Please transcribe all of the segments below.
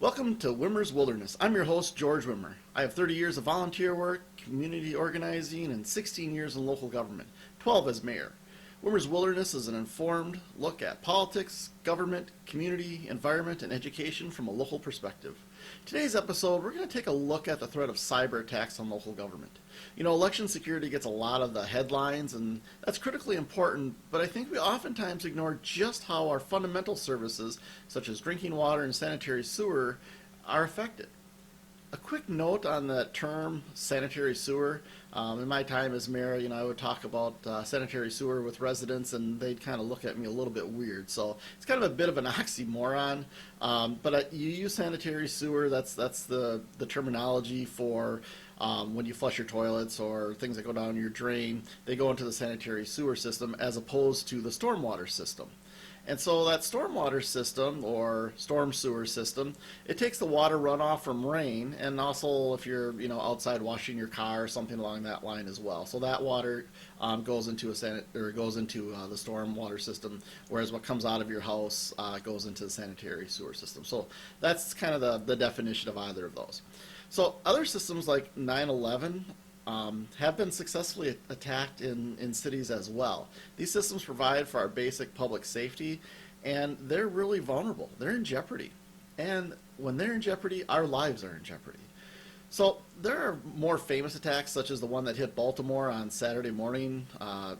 Welcome to Wimmer's Wilderness. I'm your host, George Wimmer. I have 30 years of volunteer work, community organizing, and 16 years in local government, 12 as mayor. Wimmer's Wilderness is an informed look at politics, government, community, environment, and education from a local perspective. Today's episode, we're going to take a look at the threat of cyber attacks on local government. You know, election security gets a lot of the headlines, and that's critically important, but I think we oftentimes ignore just how our fundamental services, such as drinking water and sanitary sewer, are affected. A quick note on that term, sanitary sewer. In my time as mayor, I would talk about sanitary sewer with residents, and they'd kind of look at me a little bit weird. So it's kind of a bit of an oxymoron. But you use sanitary sewer. That's the terminology for when you flush your toilets or things that go down your drain. They go into the sanitary sewer system as opposed to the stormwater system. And so that stormwater system, or storm sewer system, it takes the water runoff from rain, and also if you're outside washing your car or something along that line as well. So that water goes into the stormwater system, whereas what comes out of your house goes into the sanitary sewer system. So that's kind of the definition of either of those. So other systems like 9/11 have been successfully attacked in cities as well. These systems provide for our basic public safety, and they're really vulnerable. They're in jeopardy. And when they're in jeopardy, our lives are in jeopardy. So there are more famous attacks, such as the one that hit Baltimore on Saturday morning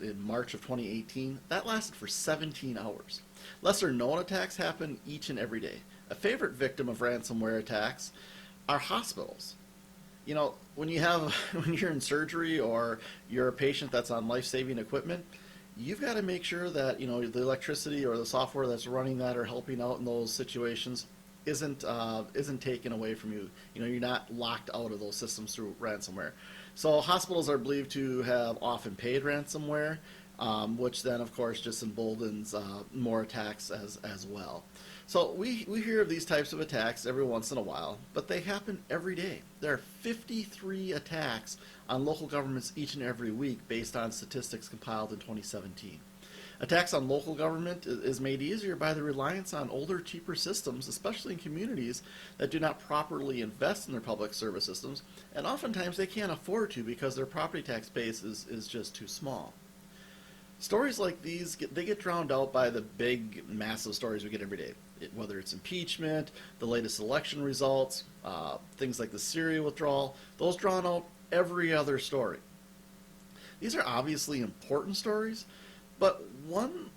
in March of 2018. That lasted for 17 hours. Lesser known attacks happen each and every day. A favorite victim of ransomware attacks are hospitals. When you're in surgery or you're a patient that's on life-saving equipment, you've got to make sure that the electricity or the software that's running that or helping out in those situations isn't taken away from you. You're not locked out of those systems through ransomware. So hospitals are believed to have often paid ransomware, which then of course just emboldens more attacks as well. So we hear of these types of attacks every once in a while, but they happen every day. There are 53 attacks on local governments each and every week based on statistics compiled in 2017. Attacks on local government is made easier by the reliance on older, cheaper systems, especially in communities that do not properly invest in their public service systems, and oftentimes they can't afford to because their property tax base is just too small. Stories like these, they get drowned out by the big, massive stories we get every day. Whether it's impeachment, the latest election results, things like the Syria withdrawal, those drown out every other story. These are obviously important stories, but one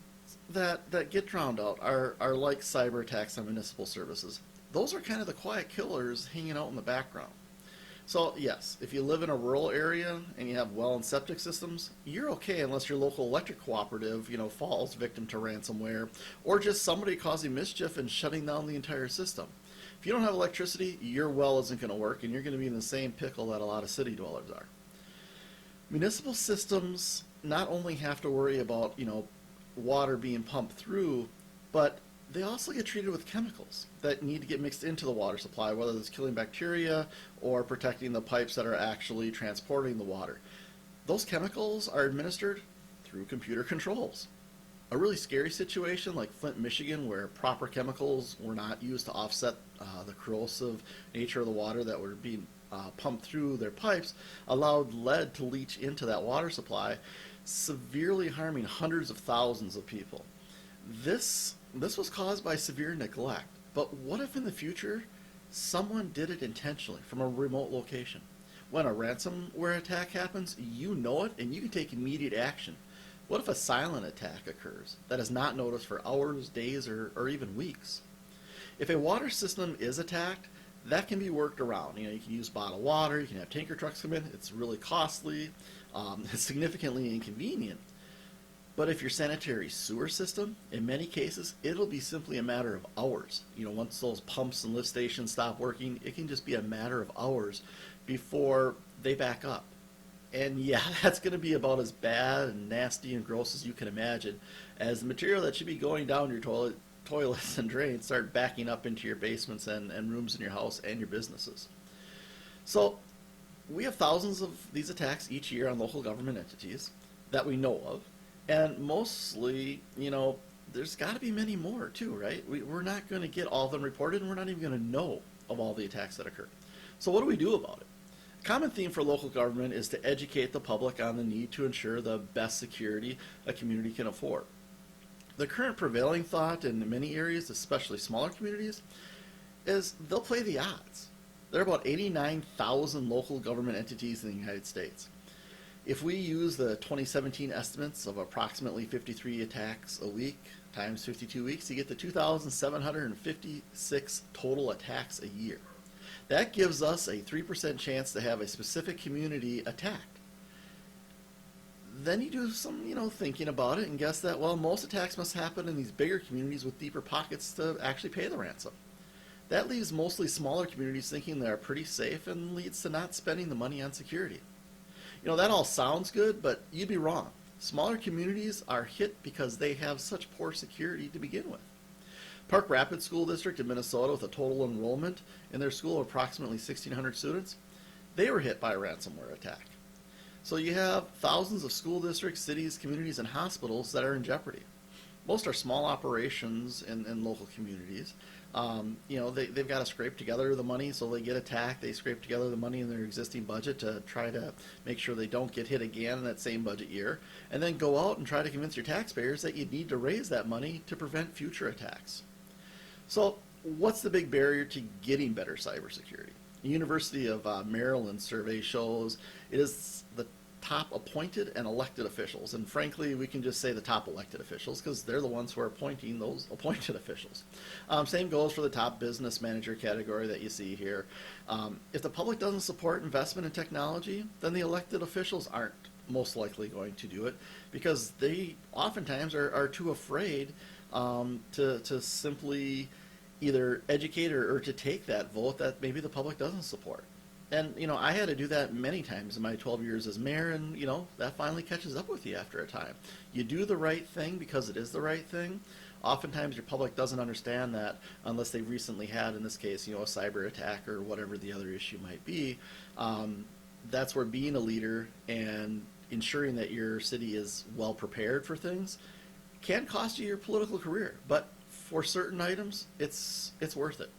that get drowned out are like cyber attacks on municipal services. Those are kind of the quiet killers hanging out in the background. So yes, if you live in a rural area and you have well and septic systems, you're okay unless your local electric cooperative, falls victim to ransomware, or just somebody causing mischief and shutting down the entire system. If you don't have electricity, your well isn't going to work, and you're going to be in the same pickle that a lot of city dwellers are. Municipal systems not only have to worry about, water being pumped through, but they also get treated with chemicals that need to get mixed into the water supply, whether it's killing bacteria or protecting the pipes that are actually transporting the water. Those chemicals are administered through computer controls. A really scary situation like Flint, Michigan, where proper chemicals were not used to offset the corrosive nature of the water that were being pumped through their pipes, allowed lead to leach into that water supply, severely harming hundreds of thousands of people. This was caused by severe neglect, but what if in the future someone did it intentionally from a remote location? When a ransomware attack happens, you know it and you can take immediate action. What if a silent attack occurs that is not noticed for hours, days, or even weeks? If a water system is attacked, that can be worked around. You can use bottled water, you can have tanker trucks come in. It's really costly, it's significantly inconvenient. But if your sanitary sewer system, in many cases, it'll be simply a matter of hours. Once those pumps and lift stations stop working, it can just be a matter of hours before they back up. And yeah, that's going to be about as bad and nasty and gross as you can imagine, as the material that should be going down your toilets and drains start backing up into your basements and rooms in your house and your businesses. So we have thousands of these attacks each year on local government entities that we know of. And mostly, there's got to be many more too, right? We're not going to get all of them reported, and we're not even going to know of all the attacks that occur. So what do we do about it? A common theme for local government is to educate the public on the need to ensure the best security a community can afford. The current prevailing thought in many areas, especially smaller communities, is they'll play the odds. There are about 89,000 local government entities in the United States. If we use the 2017 estimates of approximately 53 attacks a week times 52 weeks, you get to 2,756 total attacks a year. That gives us a 3% chance to have a specific community attacked. Then you do some, thinking about it and guess that, well, most attacks must happen in these bigger communities with deeper pockets to actually pay the ransom. That leaves mostly smaller communities thinking they're pretty safe and leads to not spending the money on security. That all sounds good, but you'd be wrong. Smaller communities are hit because they have such poor security to begin with. Park Rapids School District in Minnesota, with a total enrollment in their school of approximately 1,600 students, they were hit by a ransomware attack. So you have thousands of school districts, cities, communities, and hospitals that are in jeopardy. Most are small operations in local communities. They've got to scrape together the money, so they get attacked. They scrape together the money in their existing budget to try to make sure they don't get hit again in that same budget year, and then go out and try to convince your taxpayers that you need to raise that money to prevent future attacks. So what's the big barrier to getting better cybersecurity? The University of Maryland survey shows it is the top appointed and elected officials, and frankly we can just say the top elected officials because they're the ones who are appointing those appointed officials. Same goes for the top business manager category that you see here. If the public doesn't support investment in technology, then the elected officials aren't most likely going to do it because they oftentimes are too afraid to simply either educate or to take that vote that maybe the public doesn't support. And, I had to do that many times in my 12 years as mayor, and, that finally catches up with you after a time. You do the right thing because it is the right thing. Oftentimes your public doesn't understand that unless they've recently had, in this case, a cyber attack or whatever the other issue might be. That's where being a leader and ensuring that your city is well prepared for things can cost you your political career. But for certain items, it's worth it.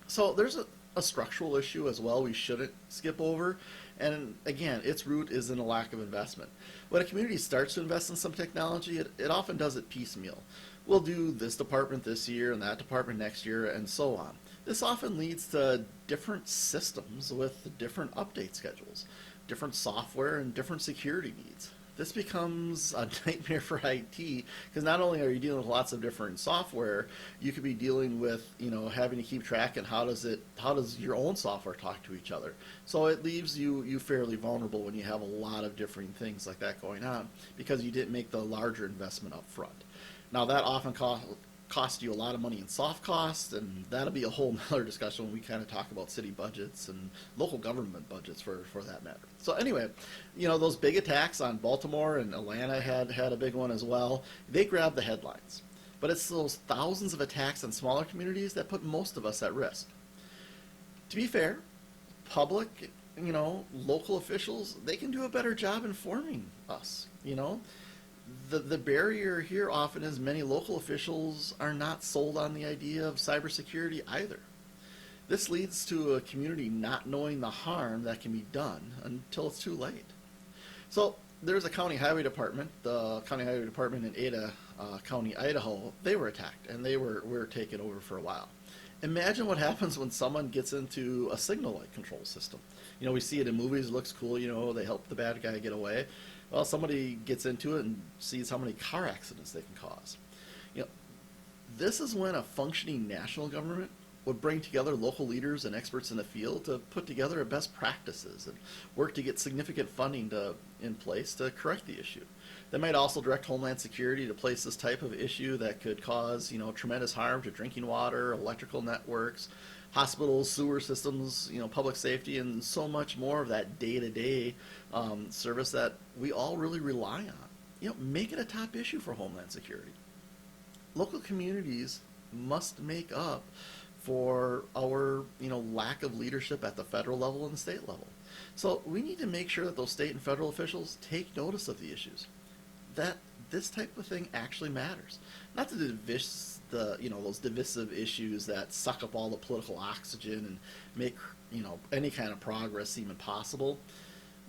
So there's a structural issue as well we shouldn't skip over, and again, its root is in a lack of investment. When a community starts to invest in some technology, it often does it piecemeal. We'll do this department this year and that department next year and so on. This often leads to different systems with different update schedules, different software, and different security needs. This becomes a nightmare for IT because not only are you dealing with lots of different software, you could be dealing with having to keep track and how does your own software talk to each other. So it leaves you fairly vulnerable when you have a lot of different things like that going on because you didn't make the larger investment up front. Now that often costs you a lot of money in soft costs, and that'll be a whole nother discussion when we kind of talk about city budgets and local government budgets for that matter. So anyway, those big attacks on Baltimore and Atlanta had a big one as well. They grabbed the headlines. But it's those thousands of attacks on smaller communities that put most of us at risk. To be fair, public, local officials, they can do a better job informing us, The barrier here often is many local officials are not sold on the idea of cybersecurity either. This leads to a community not knowing the harm that can be done until it's too late. So there's a county highway department, the county highway department in Ada County, Idaho. They were attacked and they were taken over for a while. Imagine what happens when someone gets into a signal light control system. We see it in movies, it looks cool, they help the bad guy get away. Well, somebody gets into it and sees how many car accidents they can cause. This is when a functioning national government would bring together local leaders and experts in the field to put together best practices and work to get significant funding in place to correct the issue. They might also direct Homeland Security to place this type of issue that could cause, tremendous harm to drinking water, electrical networks, hospitals, sewer systems, public safety, and so much more of that day-to-day service that we all really rely on. Make it a top issue for Homeland Security. Local communities must make up for our, lack of leadership at the federal level and the state level. So we need to make sure that those state and federal officials take notice of the issues, that this type of thing actually matters. not to those divisive issues that suck up all the political oxygen and make any kind of progress seem impossible.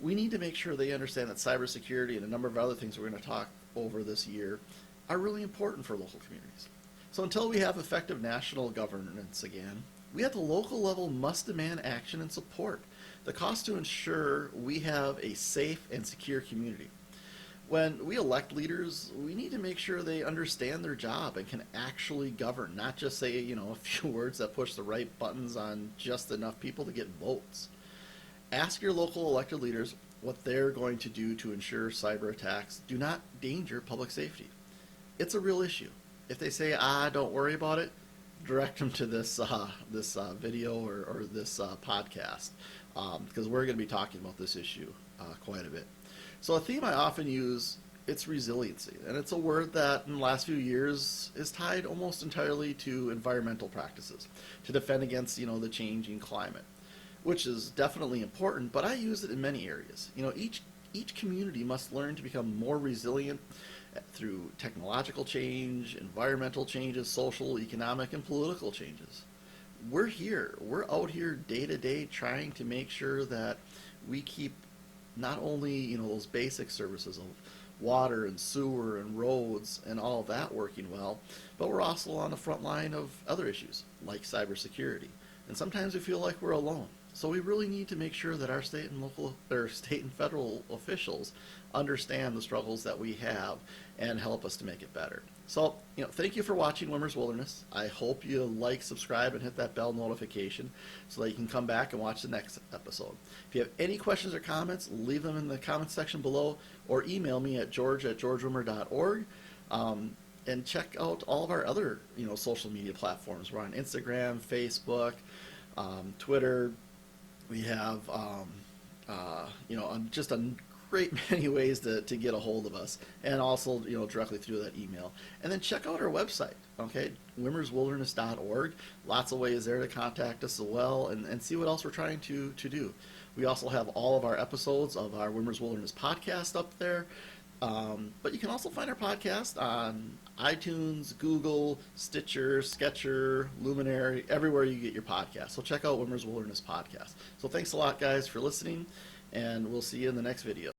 We need to make sure they understand that cybersecurity and a number of other things we're going to talk over this year are really important for local communities. So until we have effective national governance again, we at the local level must demand action and support the cost to ensure we have a safe and secure community. When we elect leaders, we need to make sure they understand their job and can actually govern, not just say, a few words that push the right buttons on just enough people to get votes. Ask your local elected leaders what they're going to do to ensure cyber attacks do not endanger public safety. It's a real issue. If they say, don't worry about it, direct them to this video or this podcast, because we're going to be talking about this issue quite a bit. So a theme I often use, it's resiliency, and it's a word that in the last few years is tied almost entirely to environmental practices to defend against the changing climate, which is definitely important, but I use it in many areas. Each community must learn to become more resilient through technological change, environmental changes, social, economic, and political changes. We're out here day to day trying to make sure that we keep not only those basic services of water and sewer and roads and all of that working well, but we're also on the front line of other issues like cybersecurity. And sometimes we feel like we're alone. So we really need to make sure that our state and federal officials understand the struggles that we have and help us to make it better. So, thank you for watching Wimmer's Wilderness. I hope you like, subscribe, and hit that bell notification so that you can come back and watch the next episode. If you have any questions or comments, leave them in the comments section below or email me at george@georgewimmer.org. And check out all of our other, social media platforms. We're on Instagram, Facebook, Twitter. We have, just a great many ways to get a hold of us, and also directly through that email. And then check out our website, okay, wimmerswilderness.org. Lots of ways there to contact us as well, and see what else we're trying to do. We also have all of our episodes of our Wimmer's Wilderness podcast up there. But you can also find our podcast on iTunes, Google, Stitcher, Sketcher, Luminary, everywhere you get your podcast. So check out Wimmer's Wilderness podcast. So thanks a lot, guys, for listening, and we'll see you in the next video.